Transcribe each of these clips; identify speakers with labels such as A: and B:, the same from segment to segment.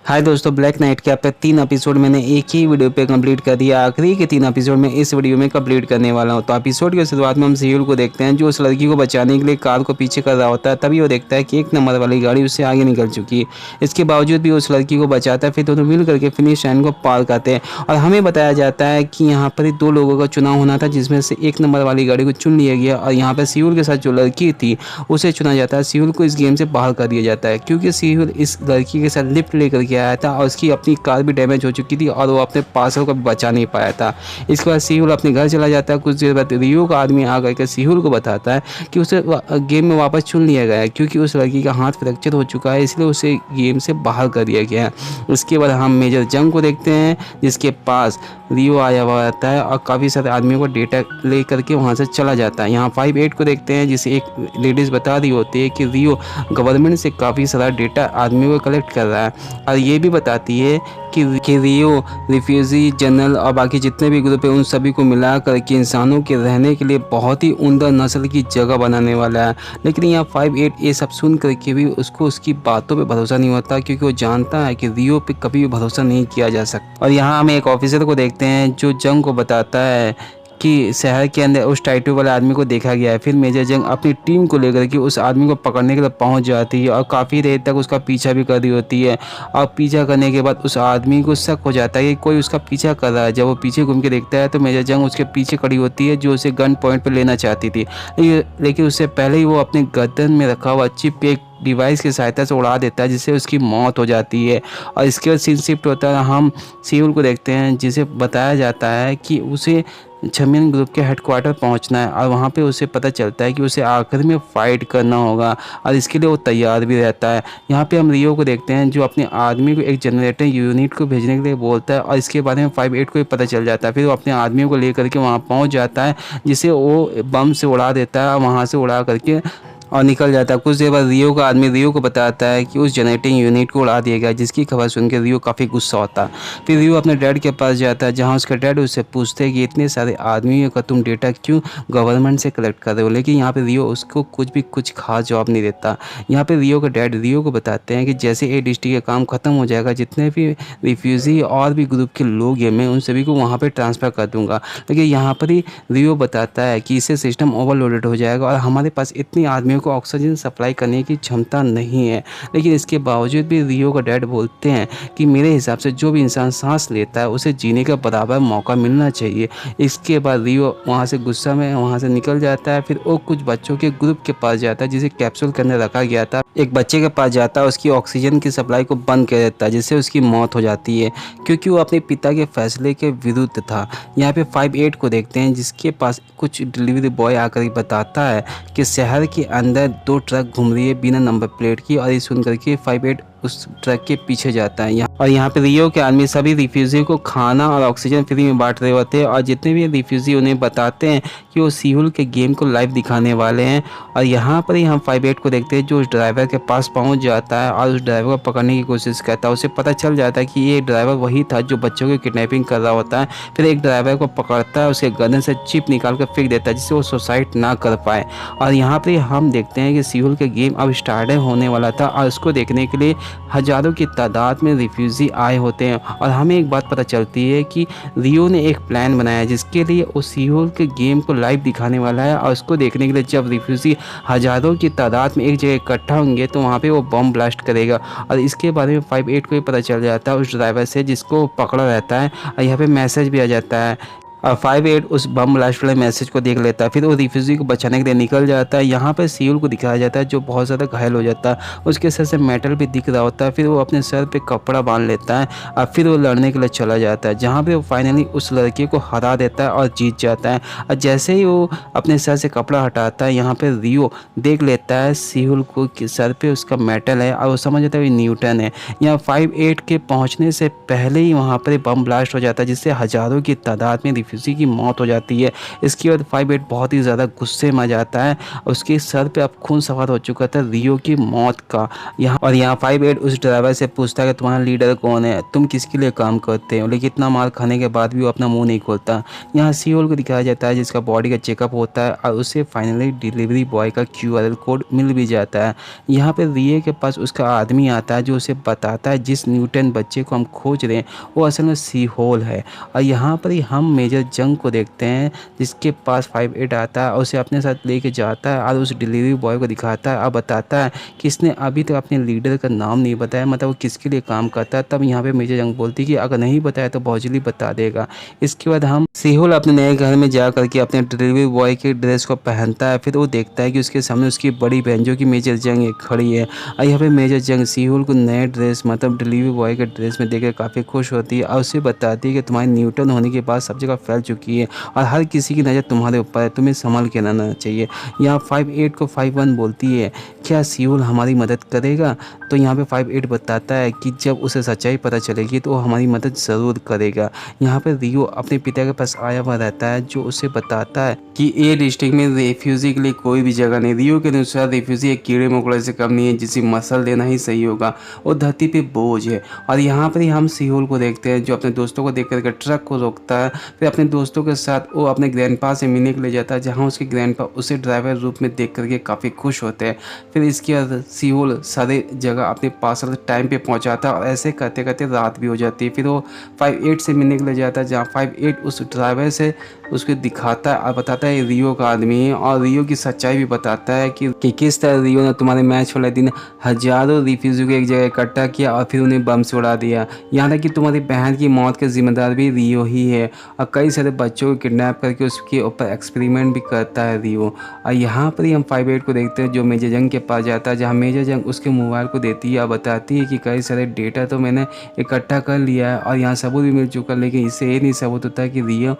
A: हाय दोस्तों, black night के अब तक 3 एपिसोड मैंने एक ही वीडियो पे कंप्लीट कर दिया। आखिरी के 3 एपिसोड में इस वीडियो में कंप्लीट करने वाला हूं। तो एपिसोड की शुरुआत में हम सीयूल को देखते हैं जो उस लड़की को बचाने के लिए कार को पीछे कर रहा होता है। तभी वो देखता है कि 1 नंबर वाली गाड़ी उससे आगे निकल चुकी है। इसके बावजूद भी उस लड़की को बचाता है। फिर दोनों मिल करके फिनिश लाइन को पार करते हैं और हमें बताया जाता है कि यहाँ पर 2 लोगों का चुनाव होना था, जिसमें से 1 नंबर वाली गाड़ी को चुन लिया गया और यहाँ पर सीयूल के साथ जो लड़की थी उसे चुना जाता है। सीयूल को इस गेम से बाहर कर दिया जाता है क्योंकि सीयूल इस लड़की के साथ लिफ्ट लेकर के आया था और उसकी अपनी कार भी डैमेज हो चुकी थी और वो अपने पार्सल को बचा नहीं पाया था। इसके बाद सीहुल अपने घर चला जाता है। कुछ देर बाद रियो का आदमी आकर के सीहुल को बताता है कि उसे गेम में वापस चुन लिया गया है क्योंकि उस लड़की का हाथ फ्रैक्चर हो चुका है, इसलिए उसे गेम से बाहर कर दिया गया है। उसके बाद हम मेजर जंग को देखते हैं जिसके पास रियो आया हुआ रहता है और काफ़ी सारे आदमियों को डेटा ले करके वहाँ से चला जाता है। यहाँ 5-8 को देखते हैं जिसे एक लेडीज़ बता रही होती है कि रियो गवर्नमेंट से काफ़ी सारा डेटा आदमियों को कलेक्ट कर रहा है और ये भी बताती है कि रियो रिफ्यूजी जनरल और बाकी जितने भी ग्रुप है उन सभी को मिला करके इंसानों के रहने के लिए बहुत ही उम्दा नस्ल की जगह बनाने वाला है। लेकिन यहाँ 5-8 ये सब सुन करके भी उसको उसकी बातों पे भरोसा नहीं होता क्योंकि वो जानता है कि रियो पे कभी भी भरोसा नहीं किया जा सकता। और यहाँ हमें एक ऑफिसर को देखते हैं जो जंग को बताता है कि शहर के अंदर उस टाइटू वाले आदमी को देखा गया है। फिर मेजर जंग अपनी टीम को लेकर के उस आदमी को पकड़ने के लिए पहुंच जाती है और काफ़ी देर तक उसका पीछा भी कर रही होती है। और पीछा करने के बाद उस आदमी को शक हो जाता है कि कोई उसका पीछा कर रहा है। जब वो पीछे घूम के देखता है तो मेजर जंग उसके पीछे खड़ी होती है जो उसे गन पॉइंट पर लेना चाहती थी, लेकिन उससे पहले ही वो अपने गर्दन में रखा हुआ चिप एक डिवाइस की सहायता से उड़ा देता है जिससे उसकी मौत हो जाती है। और इसके बाद सीन शिफ्ट होता है, हम सीयूल को देखते हैं जिसे बताया जाता है कि उसे छमिन ग्रुप के हेडक्वार्टर पहुंचना है और वहां पे उसे पता चलता है कि उसे आखिर में फ़ाइट करना होगा और इसके लिए वो तैयार भी रहता है। यहाँ पे हम रियो को देखते हैं जो अपने आदमी को एक जनरेटर यूनिट को भेजने के लिए बोलता है और इसके बारे में 5-8 को भी पता चल जाता है। फिर वो अपने आदमियों को लेकर के वहाँ पहुँच जाता है जिसे वो बम से उड़ा देता है और वहाँ से उड़ा करके और निकल जाता है। कुछ देर बाद रियो का आदमी रियो को बताता है कि उस जनरेटिंग यूनिट को उड़ा दिया गया, जिसकी खबर सुनकर रियो काफ़ी गुस्सा होता है। फिर रियो अपने डैड के पास जाता है जहां उसका डैड उससे पूछते हैं कि इतने सारे आदमियों का तुम डेटा क्यों गवर्नमेंट से कलेक्ट कर रहे हो, लेकिन यहाँ पे रियो उसको कुछ खास जवाब नहीं देता। यहाँ पे रियो का डैड रियो को बताते हैं कि जैसे ए डिस्ट्रिक्ट का काम खत्म हो जाएगा, जितने भी रिफ्यूजी और भी ग्रुप के लोग हैं मैं उन सभी को वहाँ पर ट्रांसफ़र कर दूँगा। लेकिन यहाँ पर ही रियो बताता है कि इससे सिस्टम ओवरलोडेड हो जाएगा और हमारे पास इतनी आदमियों को ऑक्सीजन सप्लाई करने की क्षमता नहीं है। लेकिन इसके बावजूद भी रियो का डैड बोलते हैं कि मेरे हिसाब से जो भी इंसान सांस लेता है उसे जीने का बराबर मौका मिलना चाहिए। इसके बाद रियो वहाँ से गुस्सा में वहाँ से निकल जाता है। फिर वो कुछ बच्चों के ग्रुप के पास जाता है जिसे कैप्सूल के अंदर रखा गया था। एक बच्चे के पास जाता है, उसकी ऑक्सीजन की सप्लाई को बंद कर देता है जिससे उसकी मौत हो जाती है क्योंकि वो अपने पिता के फैसले के विरुद्ध था। यहाँ पे 5-8 को देखते हैं जिसके पास कुछ डिलीवरी बॉय आकर बताता है कि शहर के अंदर 2 ट्रक घूम रही है बिना नंबर प्लेट की और ये सुन करके 5-8 उस ट्रक के पीछे जाता है। यहाँ पे रियो के आदमी सभी रिफ्यूजी को खाना और ऑक्सीजन फ्री में बांट रहे होते हैं और जितने भी रिफ्यूजी उन्हें बताते हैं कि वो सीहुल के गेम को लाइव दिखाने वाले हैं। और यहाँ पर ही हम 5-8 को देखते हैं जो उस ड्राइवर के पास पहुँच जाता है और उस ड्राइवर को पकड़ने की कोशिश करता है। उसे पता चल जाता है कि ये ड्राइवर वही था जो बच्चों की किडनैपिंग कर रहा होता है। फिर एक ड्राइवर को पकड़ता है, उसके गर्दन से चिप निकाल कर फेंक देता है जिससे वो सुसाइड ना कर पाए। और यहाँ पर हम देखते हैं कि सीहुल के गेम अब स्टार्ट होने वाला था और उसको देखने के लिए हजारों की तादाद में रिफ्यूजी आए होते हैं। और हमें एक बात पता चलती है कि रियो ने एक प्लान बनाया जिसके लिए वो सीहुल के गेम को लाइव दिखाने वाला है और उसको देखने के लिए जब रिफ्यूजी हजारों की तादाद में एक जगह इकट्ठा होंगे तो वहाँ पे वो बम ब्लास्ट करेगा। और इसके बारे में 5-8 को ही पता चल जाता है उस ड्राइवर से जिसको पकड़ा रहता है और यहाँ पे मैसेज भी आ जाता है और 5-8 उस बम ब्लास्ट वाले मैसेज को देख लेता है। फिर वो रिफ्यूजी को बचाने के लिए निकल जाता है। यहाँ पर सीयूल को दिखाया जाता है जो बहुत ज़्यादा घायल हो जाता है, उसके सर से मेटल भी दिख रहा होता है। फिर वो अपने सर पे कपड़ा बांध लेता है और फिर वो लड़ने के लिए चला जाता है जहाँ पे वो फाइनली उस लड़के को हरा देता है और जीत जाता है। और जैसे ही वो अपने सर से कपड़ा हटाता है यहाँ पर रियो देख लेता है सीयूल को कि सर पे उसका मेटल है और वो समझ जाता है न्यूटन है। यहाँ 5-8 के पहुँचने से पहले ही वहाँ पर बम ब्लास्ट हो जाता है जिससे हज़ारों की तादाद में रिफ्यूजी की मौत हो जाती है। इसके बाद 5-8 बहुत ही ज़्यादा गुस्से में आ जाता है। उसके सर पे अब खून सवार हो चुका था रियो की मौत का। यहाँ 5-8 उस ड्राइवर से पूछता है कि तुम्हारा लीडर कौन है, तुम किसके लिए काम करते हो, लेकिन इतना मार खाने के बाद भी वो अपना मुंह नहीं खोलता। यहाँ सीओल को दिखाया जाता है जिसका बॉडी का चेकअप होता है और उसे फाइनली डिलीवरी बॉय का QRL कोड मिल भी जाता है। यहाँ पे रियो के पास उसका आदमी आता है जो उसे बताता है जिस न्यूटन बच्चे को हम खोज रहे हैं वो असल में सी होल है। और यहाँ पर ही हम मेजर जंग को देखते हैं जिसके पास 5-8 आता है और उसे अपने साथ लेके जाता है और उस डिलीवरी बॉय को दिखाता है और बताता है कि इसने अभी तक अपने लीडर का नाम नहीं बताया, मतलब वो किसके लिए काम करता है। तब यहाँ पे मेजर जंग बोलती है कि अगर नहीं बताया तो बहुत जल्दी बता देगा। इसके बाद हम सीहोल अपने नए घर में जा करके अपने डिलीवरी बॉय के ड्रेस को पहनता है। फिर वो देखता है कि उसके सामने उसकी बड़ी बहन जो कि मेजर जंग एक खड़ी है। और यहाँ पे मेजर जंग सीहोल को नए ड्रेस मतलब डिलीवरी बॉय के ड्रेस में देखकर काफ़ी खुश होती है और उसे बताती है कि तुम्हारी न्यूटन होने के बाद सब जगह फैल चुकी है और हर किसी की नज़र तुम्हारे ऊपर है, तुम्हें संभल के रहना चाहिए। यहाँ 5-8 को 5-1 बोलती है क्या सीहोल हमारी मदद करेगा। तो यहाँ पे 5-8 बताता है कि जब उसे सच्चाई पता चलेगी तो वो हमारी मदद ज़रूर करेगा। यहाँ पे रियो अपने पिता के पास आया हुआ रहता है जो उसे बताता है कि ए डिस्ट्रिक्ट में रिफ्यूजी के लिए कोई भी जगह नहीं। रियो के अनुसार रिफ्यूजी एक कीड़े मकोड़े से कम नहीं है जिसे मसल देना ही सही होगा, वो धरती पे बोझ है। और यहाँ पर ही हम सीहोल को देखते हैं जो अपने दोस्तों को देख करके ट्रक को रोकता है। फिर अपने दोस्तों के साथ वो अपने ग्रैंडपा से मिलने के लिए जाता है जहाँ उसके ग्रैंडपा उसे ड्राइवर रूप में देख करके काफ़ी खुश होते हैं। फिर इसके बाद सीहोल सारे जगह अपने पार्सल टाइम पे पहुँचाता है और ऐसे करते करते रात भी हो जाती है। फिर वो 5-8 से मिलने के लिए जाता है जहाँ 5-8 उस ड्राइवर से उसको दिखाता है और बताता है रियो का आदमी है और रियो की सच्चाई भी बताता है कि किस तरह रियो ने तुम्हारे मैच वाले दिन हजारों रिफ्यूजी को एक जगह इकट्ठा किया और फिर उन्हें बम से उड़ा दिया। यहाँ तक कि तुम्हारी बहन की मौत के जिम्मेदार भी रियो ही है और कई सारे बच्चों को किडनैप करके उसके ऊपर एक्सपेरिमेंट भी करता है रियो। और यहाँ पर ही हम 5-8 को देखते हैं जो मेजर जंग के पास जाता है जहाँ मेजर जंग उसके मोबाइल को देती है और बताती है कि कई सारे डेटा तो मैंने इकट्ठा कर लिया है और यहाँ सबूत भी मिल चुका है, लेकिन इससे ये नहीं सबूत होता है कि रियो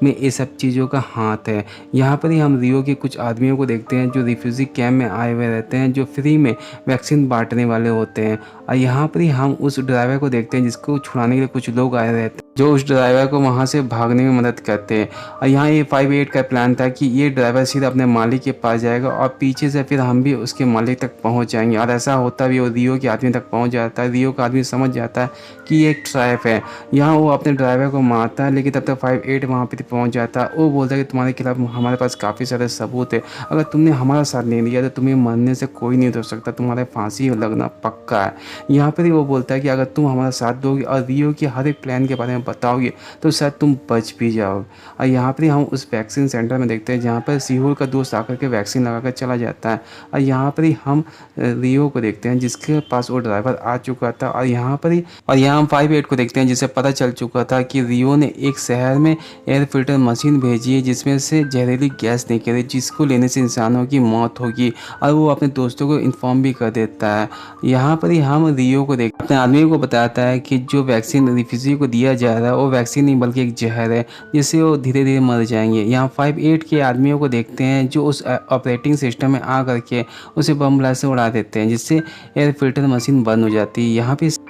A: में ये सब चीज़ों का हाथ है। यहाँ पर ही हम रियो के कुछ आदमियों को देखते हैं जो रिफ्यूजी कैंप में आए हुए रहते हैं जो फ्री में वैक्सीन बांटने वाले होते हैं। और यहाँ पर ही हम उस ड्राइवर को देखते हैं जिसको छुड़ाने के लिए कुछ लोग आए रहते हैं जो उस ड्राइवर को वहाँ से भागने में मदद करते हैं। और यहाँ ये 5-8 का प्लान था कि ये ड्राइवर सीधा अपने मालिक के पास जाएगा और पीछे से फिर हम भी उसके मालिक तक पहुँच जाएंगे। और ऐसा होता भी वो रियो के आदमी तक पहुँच जाता है। रियो का आदमी समझ जाता है कि ये एक ट्रैप है। यहाँ वो अपने ड्राइवर को मारता है लेकिन तब तक 5-8 वहाँ पर पहुँच जाता है। वो बोलता है कि तुम्हारे खिलाफ हमारे पास काफ़ी सारे सबूत है, अगर तुमने हमारा साथ नहीं दिया तो तुम्हें मरने से कोई नहीं रोक सकता, तुम्हारे फांसी लगना पक्का है। यहाँ पर ही वो बोलता है कि अगर तुम हमारा साथ दोगे और रियो के हर एक प्लान के बारे में बताओगे तो शायद तुम बच भी जाओगे। और यहाँ पर ही हम उस वैक्सीन सेंटर में देखते हैं जहाँ पर सीहोल का दोस्त आकर के वैक्सीन लगा कर चला जाता है। और यहाँ पर ही हम रियो को देखते हैं जिसके पास वो ड्राइवर आ चुका था। और यहाँ हम 5-8 को देखते हैं जिसे पता चल चुका था कि रियो ने एक शहर में एयर फिल्टर मशीन भेजी है जिसमें से जहरीली गैस निकले जिसको लेने से इंसानों की मौत होगी। और वो अपने दोस्तों को इन्फॉर्म भी कर देता है। यहाँ पर ही हम रियो को देखते अपने आदमी को बताता है कि जो वैक्सीन रिफ्यूजी को दिया जा रहा है वो वैक्सीन नहीं बल्कि एक जहर है जिससे वो धीरे धीरे मर जाएंगे। यहाँ 5-8 के आदमियों को देखते हैं जो उस ऑपरेटिंग सिस्टम में आ करके उसे बम ब्लास्ट से उड़ा देते हैं जिससे एयर फिल्टर मशीन बंद हो जाती है।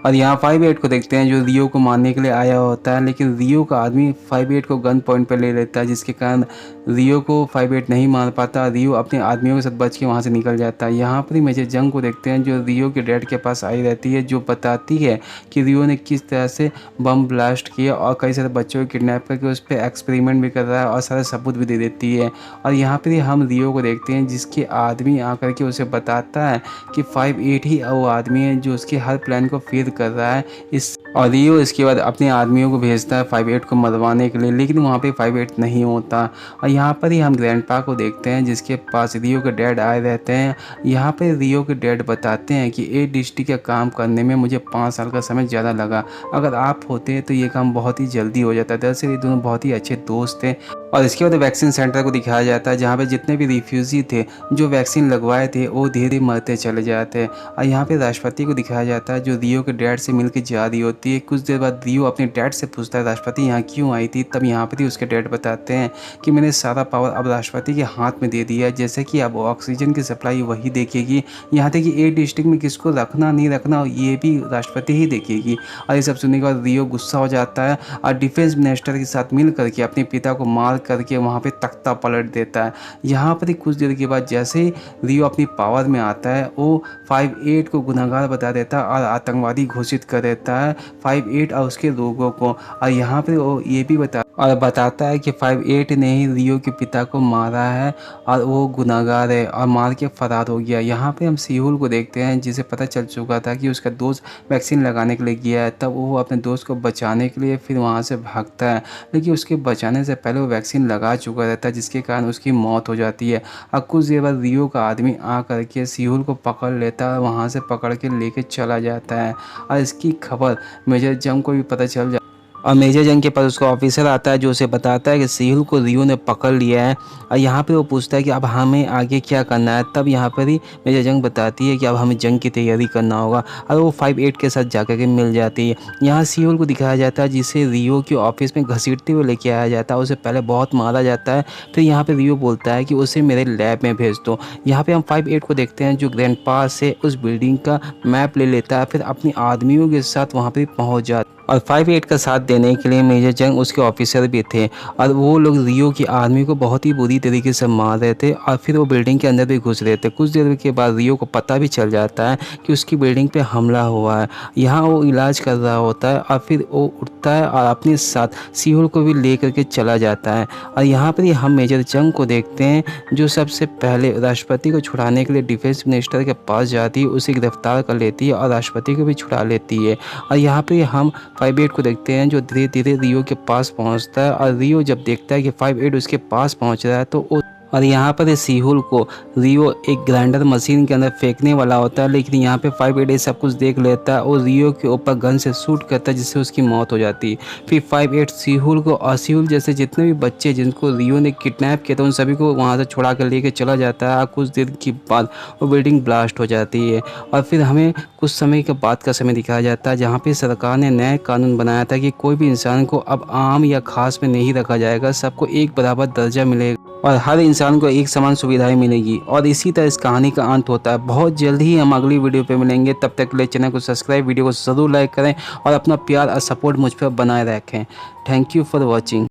A: यहाँ 5-8 को देखते हैं जो रियो को मारने के लिए आया होता है, लेकिन रियो का आदमी 5-8 को गन पॉइंट पर ले लेता है जिसके कारण रियो को 5-8 नहीं मार पाता। रियो अपने आदमियों के साथ बच के वहाँ से निकल जाता है। यहाँ पर ही मेजर जंग को देखते हैं जो रियो के डैड के पास आई रहती है जो बताती है कि रियो ने किस तरह से बम ब्लास्ट किया और कई सारे बच्चों को किडनैप करके उस पर एक्सपेरिमेंट भी कर रहा है और सारे सबूत भी दे देती है। और यहाँ पर ही हम रियो को देखते हैं जिसके आदमी आकर के उसे बताता है कि 5-8 ही वो आदमी है जो उसके हर प्लान को फेल कर रहा है। और रियो इसके बाद अपने आदमियों को भेजता है 5-8 को मरवाने के लिए, लेकिन वहाँ पे 5-8 नहीं होता। और यहाँ पर ही हम ग्रैंडपा को देखते हैं जिसके पास रियो के डैड आए रहते हैं। यहाँ पर रियो के डैड बताते हैं कि ए डिस्ट्रिक्ट का काम करने में मुझे 5 साल का समय ज़्यादा लगा, अगर आप होते तो ये काम बहुत ही जल्दी हो जाता। दरअसल ये दोनों बहुत ही अच्छे दोस्त थे और इसके बाद वैक्सीन सेंटर को दिखाया जाता है जहाँ पे जितने भी रिफ्यूजी थे जो वैक्सीन लगवाए थे वो धीरे धीरे मरते चले जाते हैं। और यहाँ पे राष्ट्रपति को दिखाया जाता है जो रियो के डैड से मिलकर जा रही होती है। कुछ देर बाद रियो अपने डैड से पूछता है राष्ट्रपति यहाँ क्यों आई थी। तब यहाँ पर ही उसके डैड बताते हैं कि मैंने सारा पावर अब राष्ट्रपति के हाथ में दे दिया है, जैसे कि अब ऑक्सीजन की सप्लाई वही देखेगी, यहाँ तक कि 8 डिस्ट्रिक्ट में किसको रखना नहीं रखना ये भी राष्ट्रपति ही देखेगी। और ये सब सुनने के बाद रियो गुस्सा हो जाता है और डिफेंस मिनिस्टर के साथ मिल करके अपने पिता को मार करके वहाँ पे तख्ता पलट देता है। यहाँ पर ही कुछ देर के बाद जैसे ही रियो अपनी पावर में आता है वो 5-8 को गुनहगार बता देता है और आतंकवादी घोषित कर देता है 5-8 और उसके लोगों को। और यहाँ पर वो ये भी बताता है कि 5-8 ने ही रियो के पिता को मारा है और वो गुनहगार है और मार के फरार हो गया। यहाँ पे हम सीहुल को देखते हैं जिसे पता चल चुका था कि उसका दोस्त वैक्सीन लगाने के लिए गया है। तब वो अपने दोस्त को बचाने के लिए फिर वहाँ से भागता है, लेकिन उसके बचाने से पहले वो वैक्सीन लगा चुका रहता है जिसके कारण उसकी मौत हो जाती है। और कुछ देर बाद रियो का आदमी आ करके सीहुल को पकड़ लेता है, वहाँ से पकड़ के लेके चला जाता है। और इसकी खबर मेजर जंग को भी पता चल जाता है और मेजर जंग के पास उसका ऑफिसर आता है जो उसे बताता है कि सीहुल को रियो ने पकड़ लिया है। और यहाँ पे वो पूछता है कि अब हमें आगे क्या करना है। तब यहाँ पर ही मेजर जंग बताती है कि अब हमें जंग की तैयारी करना होगा और वो 5-8 के साथ जाकर के मिल जाती है। यहाँ सीहुल को दिखाया जाता है जिसे रियो के ऑफिस में घसीटते हुए लेके आया जाता है। उसे पहले बहुत मारा जाता है, फिर यहाँ पर रियो बोलता है कि उसे मेरे लैब में भेज दो। यहाँ पर हम 5-8 को देखते हैं जो ग्रैंडपा से उस बिल्डिंग का मैप ले लेता है, फिर अपने आदमियों के साथ वहाँ पर पहुँच जाता है। और 5-8 का साथ देने के लिए मेजर जंग उसके ऑफिसर भी थे और वो लोग रियो की आर्मी को बहुत ही बुरी तरीके से मार रहे थे और फिर वो बिल्डिंग के अंदर भी घुस रहे थे। कुछ देर के बाद रियो को पता भी चल जाता है कि उसकी बिल्डिंग पे हमला हुआ है। यहाँ वो इलाज कर रहा होता है और फिर वो उठता है और अपने साथ सीहुल को भी ले करके चला जाता है। और यहाँ पर हम मेजर जंग को देखते हैं जो सबसे पहले राष्ट्रपति को छुड़ाने के लिए डिफेंस मिनिस्टर के पास जाती है, उसे गिरफ्तार कर लेती है और राष्ट्रपति को भी छुड़ा लेती है। और यहाँ पर हम 5-8 को देखते हैं जो धीरे धीरे रियो के पास पहुंचता है और रियो जब देखता है कि 5-8 उसके पास पहुंच रहा है तो और यहाँ पर सीहुल को रियो एक ग्राइंडर मशीन के अंदर फेंकने वाला होता है, लेकिन यहाँ पे 5-8 सब कुछ देख लेता है और रियो के ऊपर गन से शूट करता है जिससे उसकी मौत हो जाती है। फिर 5-8 सीहुल को और सीहुल जैसे जितने भी बच्चे जिनको रियो ने किडनैप किया था उन सभी को वहाँ से छुड़ा कर लेके चला जाता है। कुछ देर के बाद वो बिल्डिंग ब्लास्ट हो जाती है और फिर हमें कुछ समय के बाद का समय दिखाया जाता है जहाँ पर सरकार ने नया कानून बनाया था कि कोई भी इंसान को अब आम या खास में नहीं रखा जाएगा, सबको एक बराबर दर्जा मिलेगा और हर इंसान को एक समान सुविधाएं मिलेगी। और इसी तरह इस कहानी का अंत होता है। बहुत जल्द ही हम अगली वीडियो पे मिलेंगे, तब तक के लिए चैनल को सब्सक्राइब, वीडियो को ज़रूर लाइक करें और अपना प्यार और सपोर्ट मुझ पर बनाए रखें। Thank you for watching.